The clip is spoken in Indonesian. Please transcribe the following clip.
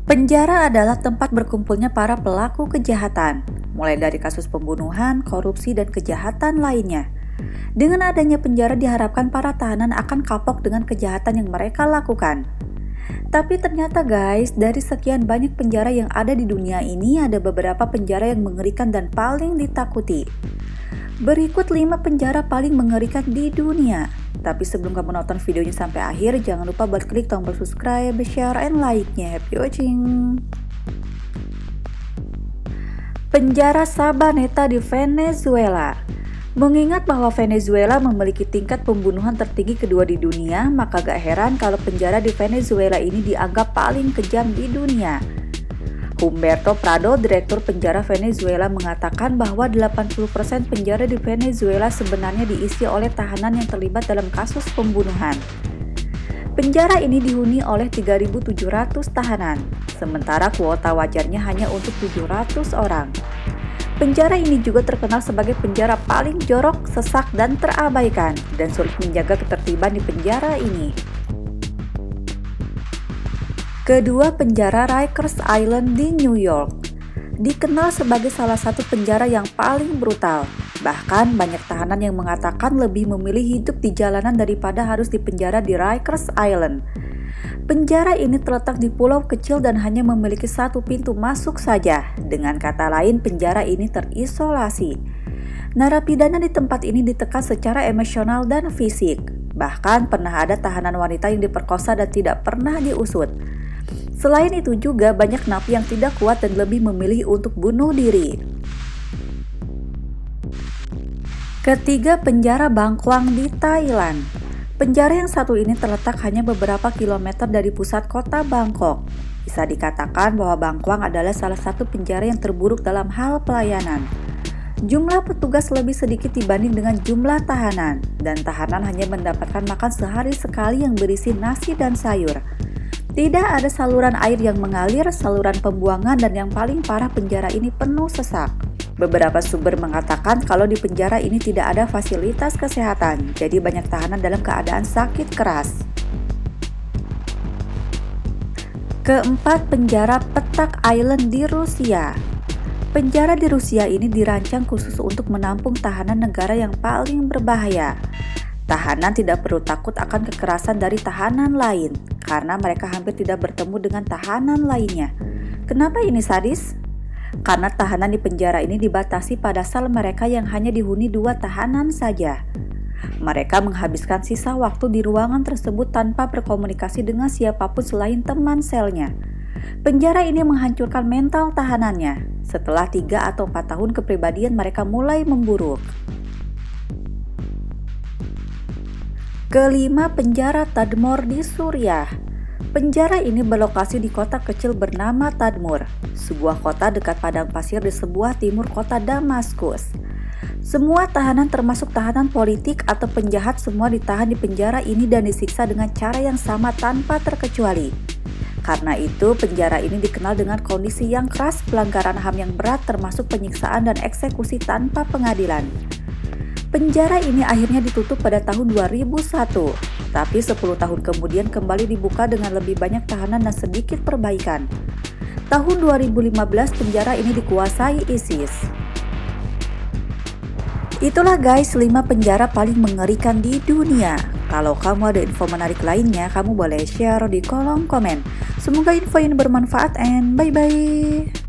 Penjara adalah tempat berkumpulnya para pelaku kejahatan, mulai dari kasus pembunuhan, korupsi, dan kejahatan lainnya. Dengan adanya penjara diharapkan para tahanan akan kapok dengan kejahatan yang mereka lakukan. Tapi ternyata guys, dari sekian banyak penjara yang ada di dunia ini, ada beberapa penjara yang mengerikan dan paling ditakuti. Berikut 5 penjara paling mengerikan di dunia. Tapi sebelum kamu nonton videonya sampai akhir, jangan lupa buat klik tombol subscribe, share, and like-nya. Happy watching! Penjara Sabaneta di Venezuela. Mengingat bahwa Venezuela memiliki tingkat pembunuhan tertinggi kedua di dunia, maka gak heran kalau penjara di Venezuela ini dianggap paling kejam di dunia. Humberto Prado, Direktur Penjara Venezuela, mengatakan bahwa 80% penjara di Venezuela sebenarnya diisi oleh tahanan yang terlibat dalam kasus pembunuhan. Penjara ini dihuni oleh 3.700 tahanan, sementara kuota wajarnya hanya untuk 700 orang. Penjara ini juga terkenal sebagai penjara paling jorok, sesak, dan terabaikan, dan sulit menjaga ketertiban di penjara ini. Kedua, penjara Rikers Island di New York. Dikenal sebagai salah satu penjara yang paling brutal. Bahkan banyak tahanan yang mengatakan lebih memilih hidup di jalanan daripada harus dipenjara di Rikers Island. Penjara ini terletak di pulau kecil dan hanya memiliki satu pintu masuk saja. Dengan kata lain, penjara ini terisolasi. Narapidana di tempat ini ditekan secara emosional dan fisik. Bahkan pernah ada tahanan wanita yang diperkosa dan tidak pernah diusut. Selain itu juga banyak napi yang tidak kuat dan lebih memilih untuk bunuh diri. Ketiga, penjara Bangkwang di Thailand. Penjara yang satu ini terletak hanya beberapa kilometer dari pusat kota Bangkok. Bisa dikatakan bahwa Bangkwang adalah salah satu penjara yang terburuk dalam hal pelayanan. Jumlah petugas lebih sedikit dibanding dengan jumlah tahanan, dan tahanan hanya mendapatkan makan sehari sekali yang berisi nasi dan sayur. Tidak ada saluran air yang mengalir, saluran pembuangan, dan yang paling parah penjara ini penuh sesak. Beberapa sumber mengatakan kalau di penjara ini tidak ada fasilitas kesehatan, jadi banyak tahanan dalam keadaan sakit keras. Keempat, penjara Petak Island di Rusia. Penjara di Rusia ini dirancang khusus untuk menampung tahanan negara yang paling berbahaya. Tahanan tidak perlu takut akan kekerasan dari tahanan lain, karena mereka hampir tidak bertemu dengan tahanan lainnya. Kenapa ini sadis? Karena tahanan di penjara ini dibatasi pada sel mereka yang hanya dihuni 2 tahanan saja. Mereka menghabiskan sisa waktu di ruangan tersebut tanpa berkomunikasi dengan siapapun selain teman selnya. Penjara ini menghancurkan mental tahanannya. Setelah 3 atau 4 tahun kepribadian mereka mulai memburuk. Kelima, penjara Tadmor di Suriah. Penjara ini berlokasi di kota kecil bernama Tadmur, sebuah kota dekat padang pasir di sebelah timur kota Damaskus. Semua tahanan termasuk tahanan politik atau penjahat semua ditahan di penjara ini dan disiksa dengan cara yang sama tanpa terkecuali. Karena itu, penjara ini dikenal dengan kondisi yang keras, pelanggaran HAM yang berat termasuk penyiksaan dan eksekusi tanpa pengadilan. Penjara ini akhirnya ditutup pada tahun 2001, tapi 10 tahun kemudian kembali dibuka dengan lebih banyak tahanan dan sedikit perbaikan. Tahun 2015 penjara ini dikuasai ISIS. Itulah guys 5 penjara paling mengerikan di dunia. Kalau kamu ada info menarik lainnya, kamu boleh share di kolom komen. Semoga info ini bermanfaat and bye-bye.